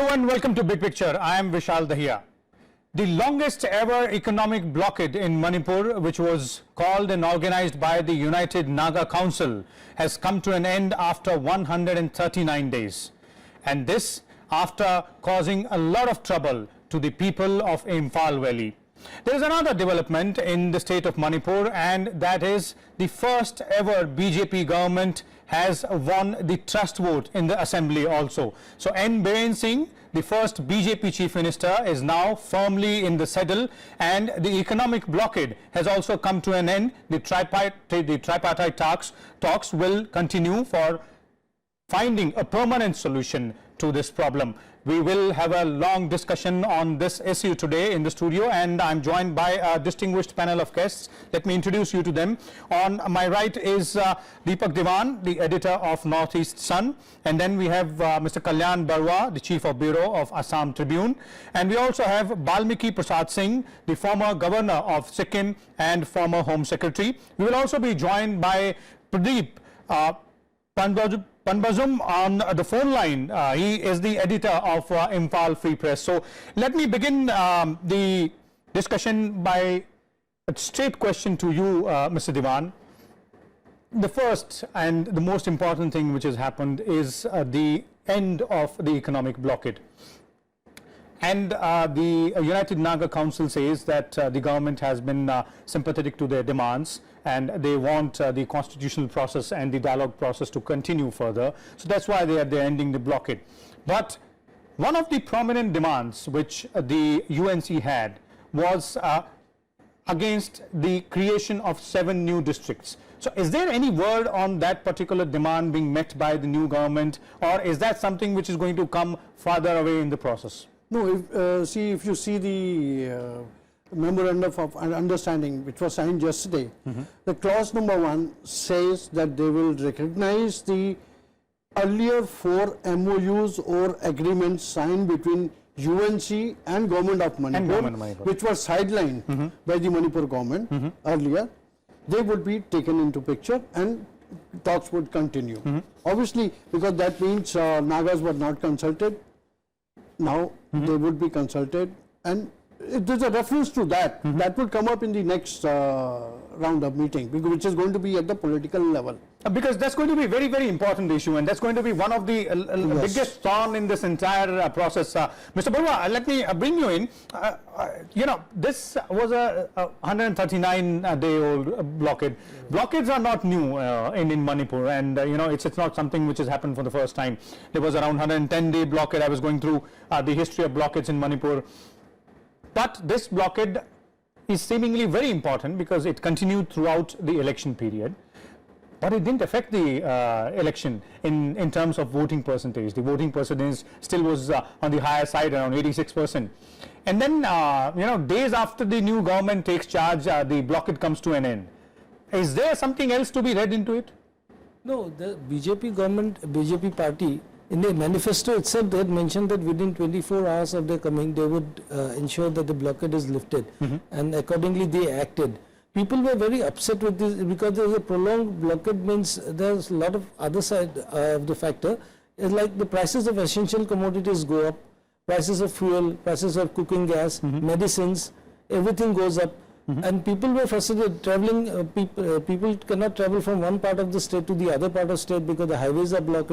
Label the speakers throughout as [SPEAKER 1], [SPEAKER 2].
[SPEAKER 1] Hello and welcome to Big Picture. I am Vishal Dahiya. The longest ever economic blockade in Manipur, which was called and organized by the United Naga Council, has come to an end after 139 days. And this after causing a lot of trouble to the people of Imphal Valley. There is another development in the state of Manipur, and that is the first ever BJP government has won the trust vote in the assembly also. So N. Singh, the first BJP chief minister, is now firmly in the saddle, and the economic blockade has also come to an end. The tripartite talks will continue for finding a permanent solution to this problem. We will have a long discussion on this issue today in the studio, and I'm joined by a distinguished panel of guests. Let me introduce you to them. On my right is Deepak Diwan, the editor of Northeast Sun, and then we have Mr. Kalyan Baruah, the chief of bureau of Assam Tribune, and we also have Balmiki Prasad Singh, the former governor of Sikkim and former home secretary. We will also be joined by Pradip, Phanjoubam on the phone line. He is the editor of Imphal Free Press. So let me begin the discussion by a straight question to you, Mr. Diwan. The first and the most important thing which has happened is the end of the economic blockade. And the United Naga Council says that the government has been sympathetic to their demands, and they want the constitutional process and the dialogue process to continue further. So that's why they are ending the blockade. But one of the prominent demands which the UNC had was against the creation of 7 new districts. So is there any word on that particular demand being met by the new government, or is that something which is going to come farther away in the process?
[SPEAKER 2] No, if you see the memorandum of understanding which was signed yesterday, the clause number 1 says that they will recognize the earlier 4 MOUs or agreements signed between UNC and Government of Manipur, which were sidelined by the Manipur government earlier. They would be taken into picture and talks would continue. Obviously, because that means Nagas were not consulted. Now they would be consulted, and there's a reference to that. That will come up in the next round of meeting, which is going to be at the political level.
[SPEAKER 1] Because that's going to be a very, very important issue, and that's going to be one of the biggest thorn in this entire process. Mr. Baruah, let me bring you in. You know, this was a 139-day-old blockade. Blockades are not new in Manipur, and you know, it's not something which has happened for the first time. There was around 110-day blockade. I was going through the history of blockades in Manipur. But this blockade is seemingly very important because it continued throughout the election period. But it didn't affect the election in terms of voting percentage. The voting percentage still was on the higher side, around 86%. And then, you know, days after the new government takes charge, the blockade comes to an end. Is there something else to be read into it?
[SPEAKER 3] No, the BJP government, BJP party, in the manifesto itself, they had mentioned that within 24 hours of their coming, they would ensure that the blockade is lifted. And accordingly, they acted. People were very upset with this because there is a prolonged blockade, means there's a lot of other side of the factor. It's like the prices of essential commodities go up, prices of fuel, prices of cooking gas, medicines, everything goes up. And people were frustrated. Traveling, people cannot travel from one part of the state to the other part of the state because the highways are blocked.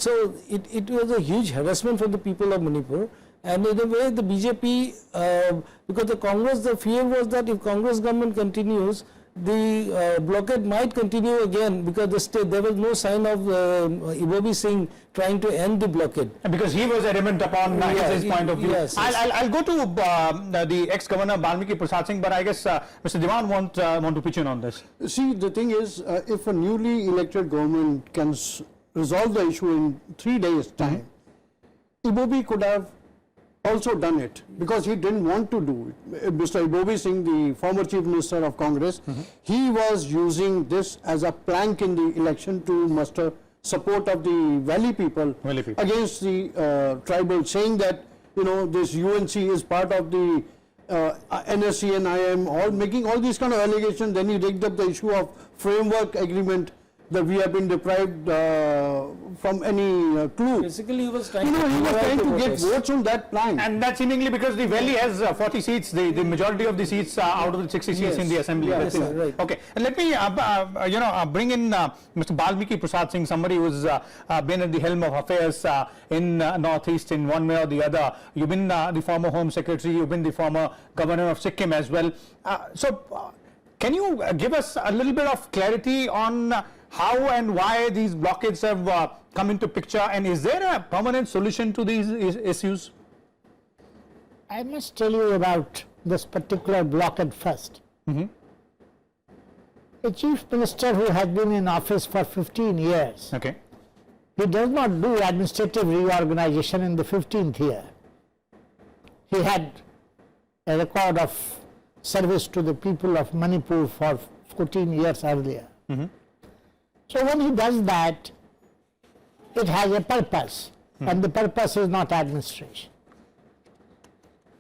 [SPEAKER 3] So it was a huge harassment for the people of Manipur. And in a way, the BJP, because the Congress, the fear was that if Congress government continues, the blockade might continue again, because the state, there was no sign of Singh trying to end the blockade.
[SPEAKER 1] Because he was adamant upon his point of view. I'll go to the ex-governor Balmiki Prasad Singh, but I guess Mr. Diwan want to pitch in on this.
[SPEAKER 2] See, the thing is, if a newly elected government can resolve the issue in 3 days' time, Ibobi could have also done it, because he didn't want to do it. Mr. Singh, the former chief minister of Congress, he was using this as a plank in the election to muster support of the valley people against the tribal, saying that, you know, this UNC is part of the NSC and IM, all making all these kind of allegations. Then he rigged up the issue of framework agreement that we have been deprived from any clue.
[SPEAKER 3] Basically, he was trying
[SPEAKER 2] He was trying to get
[SPEAKER 3] protest.
[SPEAKER 2] votes on that plan.
[SPEAKER 1] And that's seemingly because the Valley has 40 seats, the majority of the seats out of the 60 seats in the assembly.
[SPEAKER 2] Yeah,
[SPEAKER 1] That's
[SPEAKER 3] yes,
[SPEAKER 1] it.
[SPEAKER 3] sir, right.
[SPEAKER 1] Okay, and let me bring in Mr. Balmiki Prasad Singh, somebody who's been at the helm of affairs in Northeast in one way or the other. You've been the former Home Secretary, you've been the former Governor of Sikkim as well. Can you give us a little bit of clarity on how and why these blockades have come into picture, and is there a permanent solution to these issues?
[SPEAKER 4] I must tell you about this particular blockade first. A chief minister who has been in office for 15 years,
[SPEAKER 1] Okay.
[SPEAKER 4] he does not do administrative reorganization in the 15th year. He had a record of service to the people of Manipur for 14 years earlier. So when he does that, it has a purpose, and the purpose is not administration.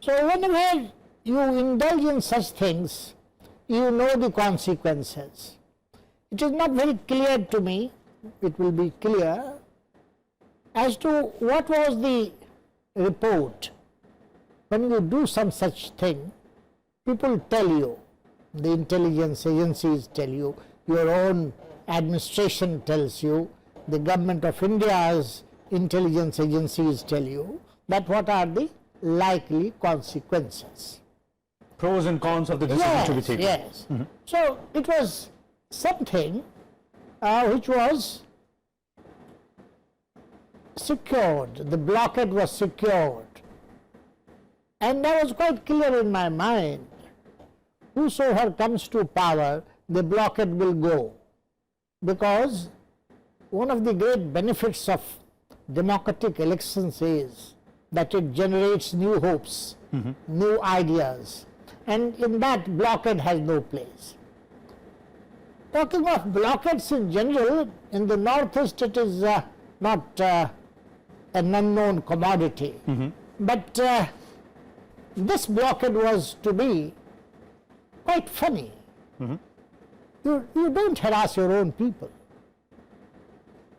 [SPEAKER 4] So whenever you indulge in such things, you know the consequences. It is not very clear to me, it will be clear, as to what was the report. When you do some such thing, people tell you, the intelligence agencies tell you, your own administration tells you, the government of India's intelligence agencies tell you that what are the likely consequences.
[SPEAKER 1] Pros and cons of the decision to be taken.
[SPEAKER 4] Yes. So it was something which was secured, the blockade was secured. And that was quite clear in my mind. Whosoever comes to power, the blockade will go. Because one of the great benefits of democratic elections is that it generates new hopes, new ideas. And in that, blockade has no place. Talking of blockades in general, in the Northeast it is not an unknown commodity. But this blockade was to be quite funny. You don't harass your own people.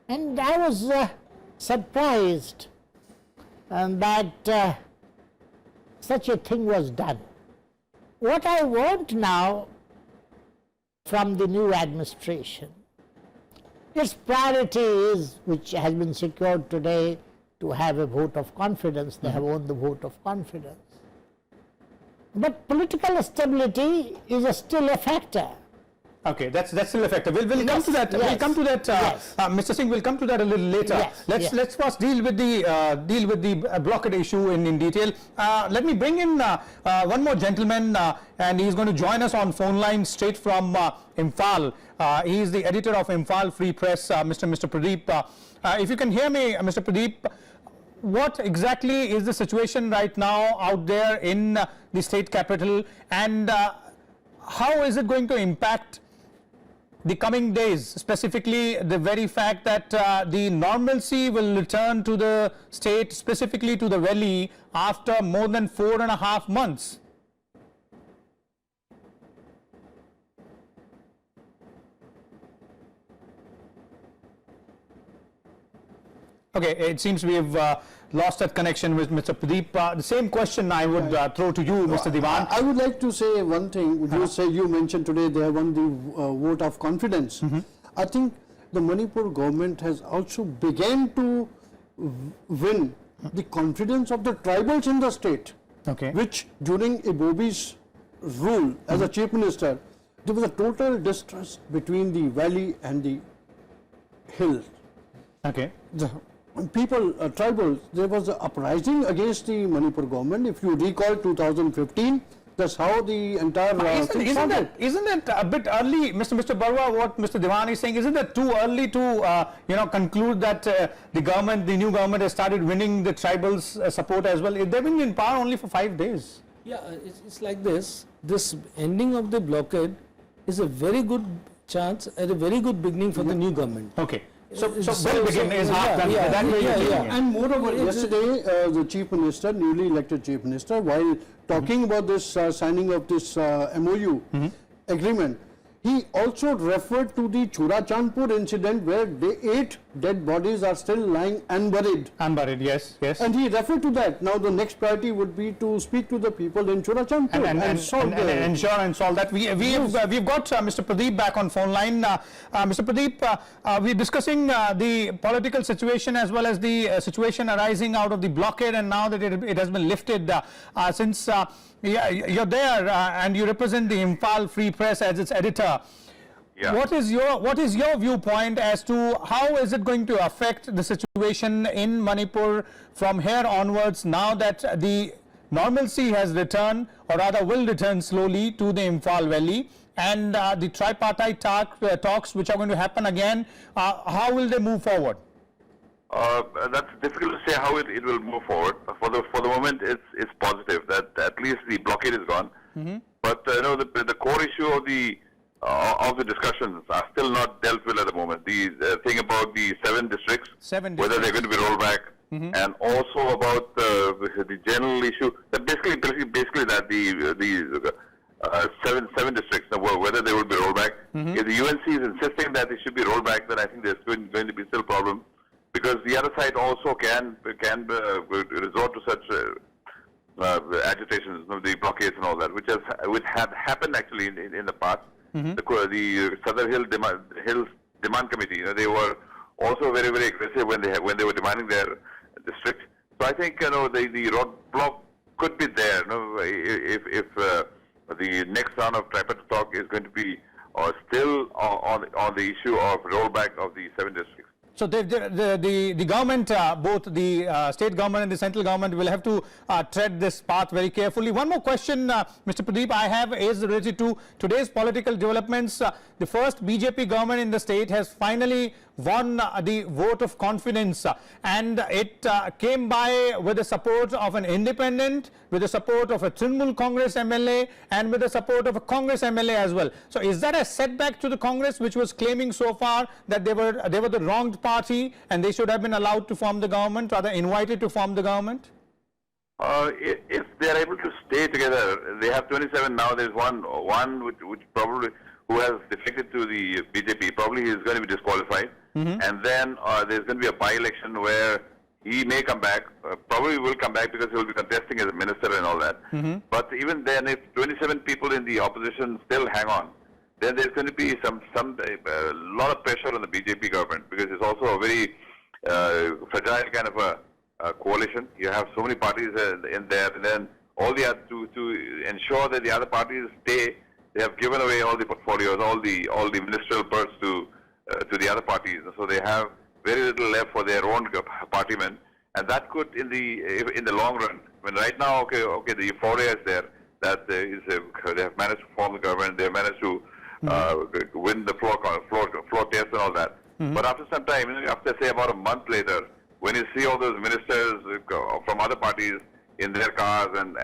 [SPEAKER 4] And I was surprised that such a thing was done. What I want now from the new administration, its priority is, which has been secured today, to have a vote of confidence. They have won the vote of confidence. But political stability is still a factor.
[SPEAKER 1] Okay, that's still effective. We'll come
[SPEAKER 4] Yes,
[SPEAKER 1] to that. We'll
[SPEAKER 4] yes,
[SPEAKER 1] come to that,
[SPEAKER 4] yes.
[SPEAKER 1] Mr. Singh. We'll come to that a little later.
[SPEAKER 4] Yes,
[SPEAKER 1] Let's
[SPEAKER 4] yes.
[SPEAKER 1] first deal with the blockade issue in detail. Let me bring in one more gentleman, and he's going to join us on phone line straight from Imphal. He is the editor of Imphal Free Press, Mr. Pradip. If you can hear me, Mr. Pradip, what exactly is the situation right now out there in the state capital, and how is it going to impact the coming days, specifically the very fact that the normalcy will return to the state, specifically to the valley, after more than 4.5 months? Okay, it seems we have lost that connection with Mr. Pradip. The same question I would throw to you, Mr. Diwan.
[SPEAKER 2] I would like to say one thing. You mentioned today they have won the vote of confidence. I think the Manipur government has also began to win the confidence of the tribals in the state.
[SPEAKER 1] Okay.
[SPEAKER 2] Which during Ibobi's rule as a chief minister, there was a total distrust between the valley and the hill.
[SPEAKER 1] Okay.
[SPEAKER 2] The people, tribals, there was an uprising against the Manipur government. If you recall 2015, that's how the entire thing started.
[SPEAKER 1] Isn't that a bit early, Mr. Baruah, what Mr. Diwan is saying? Isn't that too early to conclude that the new government has started winning the tribals' support as well? They've been in power only for 5 days.
[SPEAKER 3] Yeah, it's like this. This ending of the blockade is a very good chance and a very good beginning for the new government.
[SPEAKER 1] Okay. So well begin is half done. That way you're taking it.
[SPEAKER 2] And moreover, yesterday the chief minister, newly elected chief minister, while talking about this signing of this MOU agreement, He also referred to the Churachandpur incident where 8 dead bodies are still lying unburied.
[SPEAKER 1] Unburied, yes, yes.
[SPEAKER 2] And he referred to that. Now the next priority would be to speak to the people in Churachandpur and solve
[SPEAKER 1] ensure and solve that. We've got Mr. Pradip back on phone line. Mr. Pradip, we're discussing the political situation as well as the situation arising out of the blockade, and now that it has been lifted, since you're there and you represent the Imphal Free Press as its editor.
[SPEAKER 5] Yeah.
[SPEAKER 1] What is your viewpoint as to how is it going to affect the situation in Manipur from here onwards, now that the normalcy has returned, or rather will return slowly, to the Imphal Valley, and the tripartite talks which are going to happen again, how will they move forward?
[SPEAKER 5] That's difficult to say how it will move forward. For the moment, it's positive that at least the blockade is gone. But the core issue of the discussions are still not dealt with at the moment. The thing about the 7 districts, whether they're going to be rolled back, and also about the general issue that basically that the 7 districts, whether they will be rolled back. If the UNC is insisting that they should be rolled back, then I think there's going to be still problem, because the other side also can resort to such agitations, the blockades and all that, which had happened actually in the past. The Southern Hills Demand Committee, they were also very, very aggressive when they were demanding their district. So I think the roadblock could be there. If the next round of tripartite talk is going to be still on the issue of rollback of the 7 districts.
[SPEAKER 1] So the government, both the state government and the central government, will have to tread this path very carefully. One more question, Mr. Pradip, I have is related to today's political developments. The first BJP government in the state has finally won the vote of confidence, and it came by with the support of an independent, with the support of a Tribune Congress MLA, and with the support of a Congress MLA as well. So is that a setback to the Congress, which was claiming so far that they were the wronged party and they should have been allowed to form the government, rather invited to form the government?
[SPEAKER 5] If they are able to stay together, they have 27 now. There's one which probably, who has defected to the BJP, probably he is going to be disqualified. And then there's going to be a by-election where he may come back, probably will come back because he will be contesting as a minister and all that. But even then, if 27 people in the opposition still hang on, then there's going to be a lot of pressure on the BJP government, because it's also a very fragile kind of a coalition. You have so many parties in there, and then all the other to ensure that the other parties stay, they have given away all the portfolios, all the ministerial berths to the other parties, so they have very little left for their own partymen, and that could, in the long run, when right now, okay, the euphoria is there that they have managed to form the government, they have managed to win the floor test and all that. But after some time, after say about a month later, when you see all those ministers from other parties in their cars and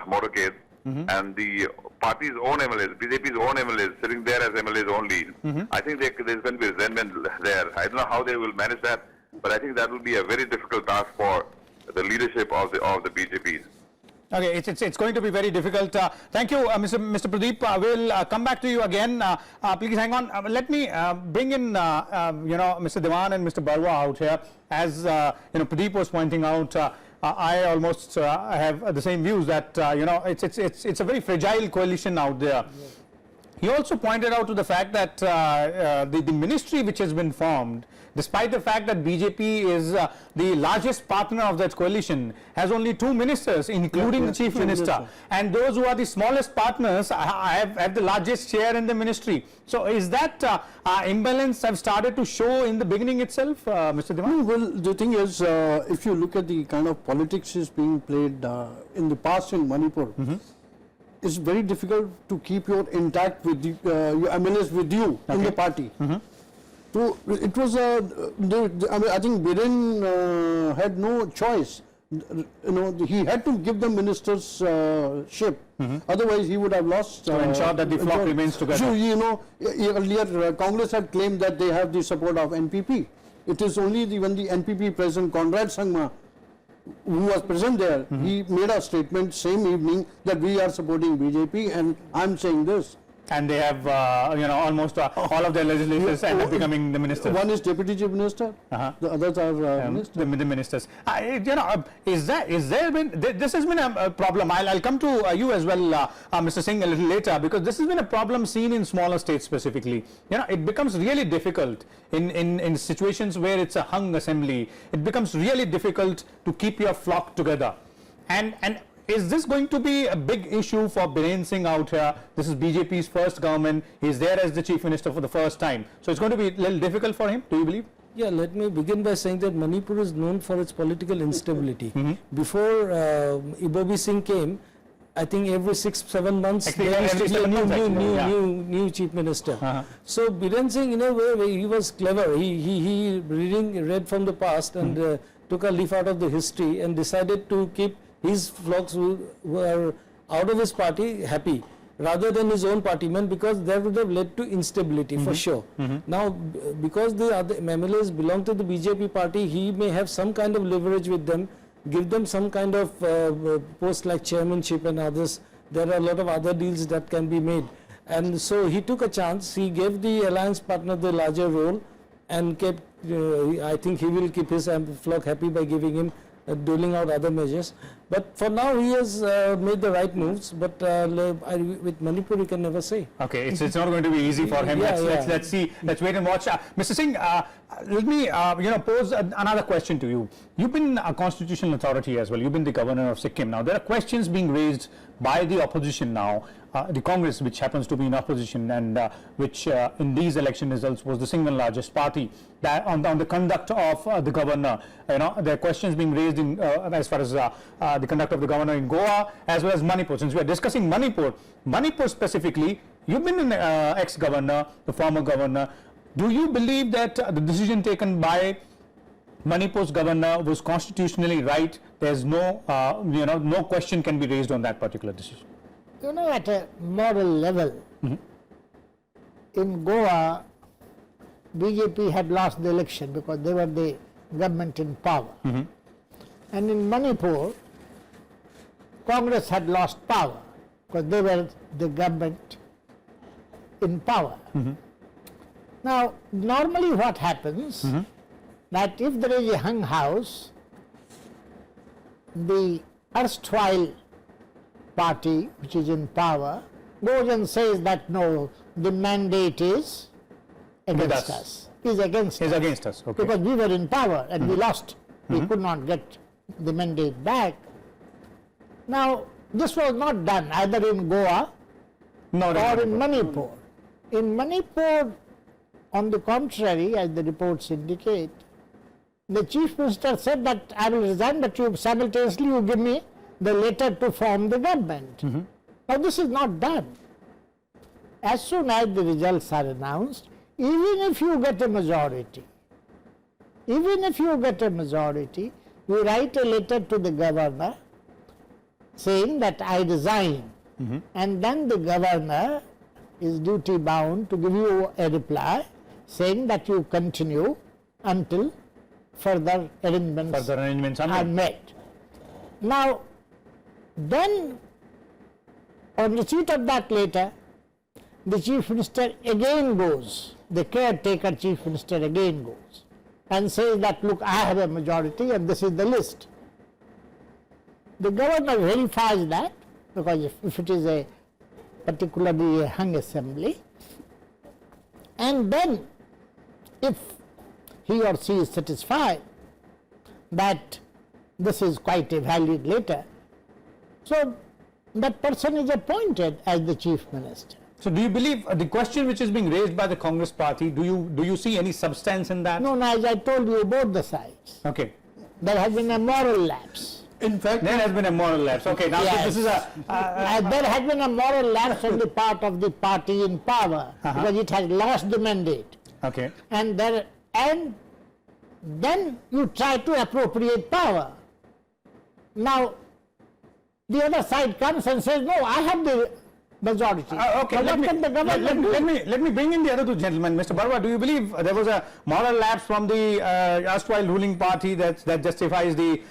[SPEAKER 5] motorcades, and the party's own MLAs, BJP's own MLAs sitting there as MLAs only, I think there's going to be resentment there. I don't know how they will manage that, but I think that will be a very difficult task for the leadership of the BJP.
[SPEAKER 1] Okay, it's going to be very difficult. Thank you, Mr. Pradip. We'll come back to you again. Please hang on. Let me bring in Mr. Diwan and Mr. Baruah out here. As Pradip was pointing out, I almost have the same views that it's a very fragile coalition out there. He also pointed out to the fact that the ministry which has been formed, despite the fact that BJP is the largest partner of that coalition, has only 2 ministers, including the chief minister, and those who are the smallest partners have the largest share in the ministry. So is that imbalance have started to show in the beginning itself, Mr. Diwan?
[SPEAKER 2] Well, the thing is, if you look at the kind of politics is being played in the past in Manipur, it's very difficult to keep your intact with your MLAs with you in the party. So it was I think Biren had no choice. He had to give them ministership. Otherwise, he would have lost.
[SPEAKER 1] To ensure that the flock remains together.
[SPEAKER 2] So earlier Congress had claimed that they have the support of NPP. It is only when the NPP President Conrad Sangma, who was present there, he made a statement same evening that we are supporting BJP, and I'm saying this.
[SPEAKER 1] And they have, almost all of their legislators end up becoming the ministers.
[SPEAKER 2] One is deputy chief minister, the others are ministers.
[SPEAKER 1] The ministers. This has been a problem. I'll come to you as well, Mr. Singh, a little later, because this has been a problem seen in smaller states specifically. It becomes really difficult in situations where it's a hung assembly. It becomes really difficult to keep your flock together. And is this going to be a big issue for Biren Singh out here? This is BJP's first government. He's there as the chief minister for the first time. So it's going to be a little difficult for him, do you believe?
[SPEAKER 3] Yeah, let me begin by saying that Manipur is known for its political instability. Before Ibobi Singh came, I think every 6-7 months there used to be a new chief minister. So Biren Singh, in a way, he was clever. He read from the past and took a leaf out of the history and decided to keep his flocks who were out of his party happy rather than his own partymen, because that would have led to instability for sure. Now, because the other MLAs belong to the BJP party, he may have some kind of leverage with them, give them some kind of post like chairmanship and others. There are a lot of other deals that can be made. And so he took a chance. He gave the alliance partner the larger role and kept, I think he will keep his flock happy by giving him doling out other measures. But for now he has made the right moves, but with Manipur you can never say.
[SPEAKER 1] Okay, it's not going to be easy for him. Let's see, let's wait and watch. Mr. Singh, let me pose another question to you. You've been a constitutional authority as well. You've been the governor of Sikkim. Now there are questions being raised by the opposition now, the Congress, which happens to be in opposition and which in these election results was the single largest party, that on the conduct of the governor. There are questions being raised in as far as the conduct of the governor in Goa as well as Manipur. Since we are discussing Manipur specifically, you've been an ex-governor, the former governor. Do you believe that the decision taken by Manipur's governor was constitutionally right? There's no, no question can be raised on that particular decision.
[SPEAKER 4] At a moral level, in Goa, BJP had lost the election because they were the government in power. And in Manipur, Congress had lost power because they were the government in power. Now, normally what happens, that if there is a hung house, the erstwhile party which is in power goes and says that no, the mandate is against us. Is against us.
[SPEAKER 1] Okay.
[SPEAKER 4] Because we were in power and we lost. We could not get the mandate back. Now, this was not done either in Goa or in Manipur. In Manipur, on the contrary, as the reports indicate, the chief minister said that I will resign, but you simultaneously you give me the letter to form the government. Now, this is not done. As soon as the results are announced, even if you get a majority, you write a letter to the governor saying that I resign, and then the governor is duty bound to give you a reply saying that you continue until further arrangements are met. Now, then on receipt of that letter, the chief minister again goes, the caretaker chief minister again goes and says that look, I have a majority and this is the list. The governor verifies that, because if it is a particularly a hung assembly, and then if he or she is satisfied that this is quite a valid letter, so that person is appointed as the chief minister.
[SPEAKER 1] So do you believe the question which is being raised by the Congress party, do you see any substance in that?
[SPEAKER 4] No, as I told you, both the sides.
[SPEAKER 1] Okay.
[SPEAKER 4] There has been a moral lapse.
[SPEAKER 2] In fact,
[SPEAKER 1] there has been a moral lapse. Okay, now
[SPEAKER 4] yes.
[SPEAKER 1] This is a...
[SPEAKER 4] there has been a moral lapse on the part of the party in power because it has lost the mandate.
[SPEAKER 1] Okay.
[SPEAKER 4] And then you try to appropriate power. Now, the other side comes and says, no, I have majority.
[SPEAKER 1] Okay,
[SPEAKER 4] But
[SPEAKER 1] let
[SPEAKER 4] what
[SPEAKER 1] me,
[SPEAKER 4] can the government
[SPEAKER 1] let,
[SPEAKER 4] do?
[SPEAKER 1] let me bring in the other two gentlemen. Mr. Baruah, do you believe there was a moral lapse from the erstwhile ruling party that justifies the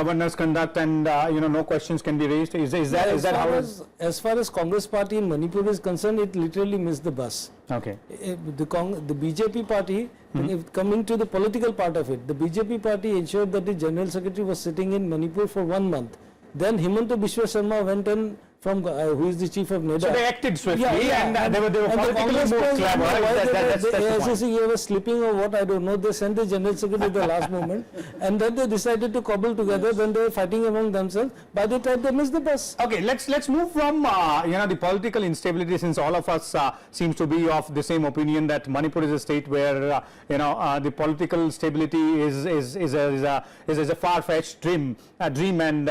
[SPEAKER 1] governor's conduct and no questions can be raised? Is that how?
[SPEAKER 3] As far as Congress party in Manipur is concerned, it literally missed the bus.
[SPEAKER 1] Okay.
[SPEAKER 3] The BJP party, if coming to the political part of it, the BJP party ensured that the General Secretary was sitting in Manipur for 1 month. Then Himanta Biswa Sharma went in from, who is the chief of NEDA.
[SPEAKER 1] So they acted swiftly and they were
[SPEAKER 3] And
[SPEAKER 1] politically
[SPEAKER 3] Congress
[SPEAKER 1] more
[SPEAKER 3] was-
[SPEAKER 1] clever.
[SPEAKER 3] why
[SPEAKER 1] That's
[SPEAKER 3] the
[SPEAKER 1] the point.
[SPEAKER 3] AICC was slipping or what, I don't know. They sent the General Secretary at the last moment and then they decided to cobble together. Then they were fighting among themselves. By the time they missed the bus.
[SPEAKER 1] Okay, let's move from the political instability, since all of us seems to be of the same opinion that Manipur is a state where the political stability is a far-fetched dream, and given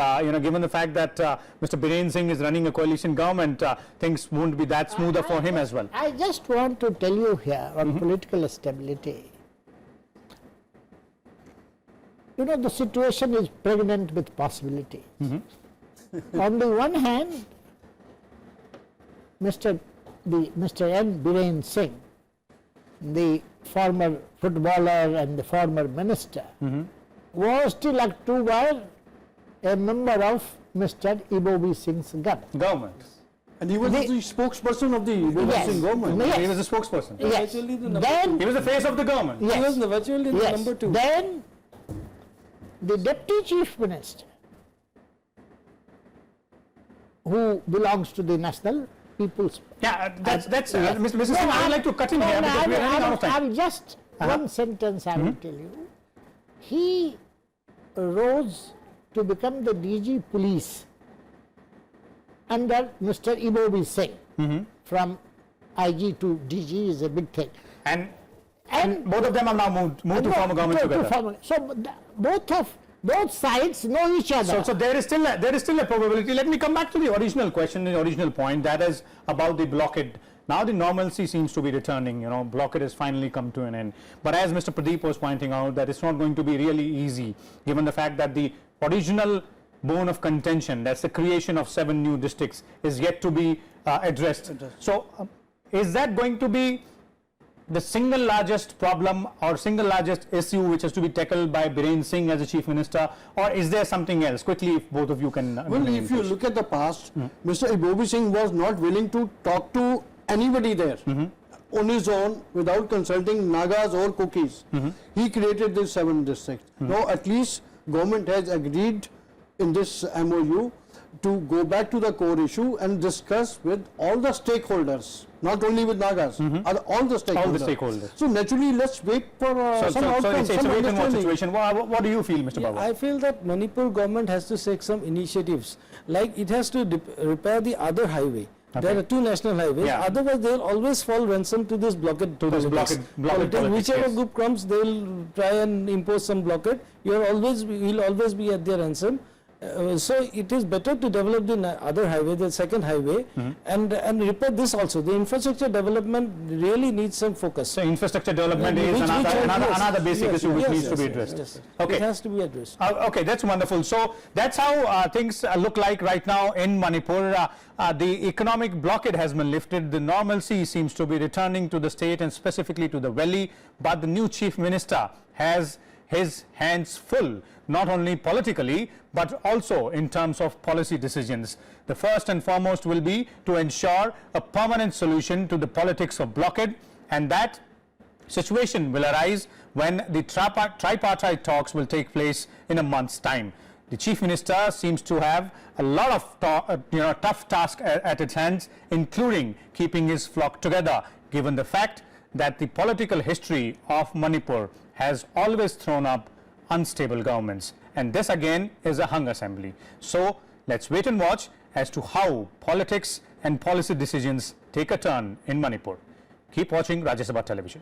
[SPEAKER 1] the fact that Mr. Biren Singh is running a coalition government, things won't be that smoother for him as well.
[SPEAKER 4] I just want to tell you here on political stability. The situation is pregnant with possibility. On the one hand, Mr. N. Biren Singh, the former footballer and the former minister, was till October a member of Mr. Ibobi Singh's
[SPEAKER 1] Government.
[SPEAKER 2] And he was the spokesperson of the
[SPEAKER 4] Yes.
[SPEAKER 2] Singh government.
[SPEAKER 4] Yes.
[SPEAKER 1] He was a spokesperson.
[SPEAKER 4] Yes.
[SPEAKER 3] Virtually the number
[SPEAKER 4] Then,
[SPEAKER 1] He was the face of the government.
[SPEAKER 4] yes.
[SPEAKER 3] He was virtually the
[SPEAKER 4] Yes.
[SPEAKER 3] number 2.
[SPEAKER 4] Then the deputy chief minister, who belongs to the National People's.
[SPEAKER 1] Yeah, that's
[SPEAKER 4] Yes.
[SPEAKER 1] Mr. Singh, I would like to cut in here because we are running out of time.
[SPEAKER 4] I'll just one sentence I will tell you. He rose to become the DG police under Mr. Ibobi Singh. From IG to DG is a big thing.
[SPEAKER 1] And both of them have now moved to form a government together.
[SPEAKER 4] So both sides know each other.
[SPEAKER 1] So there is still a probability. Let me come back to the original question, the original point, that is about the blockade. Now the normalcy seems to be returning, blockade has finally come to an end. But as Mr. Pradip was pointing out, that it's not going to be really easy, given the fact that the original bone of contention, that's the creation of 7 new districts, is yet to be addressed. So is that going to be the single largest problem or single largest issue which has to be tackled by Biren Singh as the chief minister, or is there something else? Quickly, if both of you can.
[SPEAKER 2] Well, if you look at the past, Mr. Ibobi Singh was not willing to talk to anybody there on his own without consulting Nagas or Kukis. He created these 7 districts. Now, at least government has agreed in this MOU to go back to the core issue and discuss with all the stakeholders, not only with Nagas, all the stakeholders.
[SPEAKER 1] All the stakeholders.
[SPEAKER 2] So naturally, let's wait for some outcome,
[SPEAKER 1] So it's a
[SPEAKER 2] some
[SPEAKER 1] wait and watch
[SPEAKER 2] understanding.
[SPEAKER 1] situation. What do you feel, Mr.
[SPEAKER 3] Yeah,
[SPEAKER 1] Babu?
[SPEAKER 3] I feel that Manipur government has to take some initiatives, like it has to repair the other highway. There are 2 national highways.
[SPEAKER 1] Yeah.
[SPEAKER 3] Otherwise, they will always fall ransom to this blockade.
[SPEAKER 1] To this
[SPEAKER 3] politics.
[SPEAKER 1] blockade politics,
[SPEAKER 3] Whichever
[SPEAKER 1] yes.
[SPEAKER 3] group comes, they will try and impose some blockade. You will always be at their ransom. So it is better to develop the other highway, the second highway, and repair this also. The infrastructure development really needs some focus.
[SPEAKER 1] So infrastructure development is
[SPEAKER 3] Which-
[SPEAKER 1] another basic
[SPEAKER 3] yes,
[SPEAKER 1] issue which
[SPEAKER 3] yes,
[SPEAKER 1] needs
[SPEAKER 3] yes,
[SPEAKER 1] to be
[SPEAKER 3] yes,
[SPEAKER 1] addressed.
[SPEAKER 3] yes.
[SPEAKER 1] Okay.
[SPEAKER 3] It has to be addressed.
[SPEAKER 1] Okay, that's wonderful. So that's how things look like right now in Manipur. The economic blockade has been lifted. The normalcy seems to be returning to the state and specifically to the valley. But the new chief minister has his hands full, not only politically, but also in terms of policy decisions. The first and foremost will be to ensure a permanent solution to the politics of blockade, and that situation will arise when the tripartite talks will take place in a month's time. The chief minister seems to have a lot of tough task at its hands, including keeping his flock together, given the fact that the political history of Manipur has always thrown up unstable governments, and this again is a hung assembly. So let's wait and watch as to how politics and policy decisions take a turn in Manipur. Keep watching Rajya Sabha Television.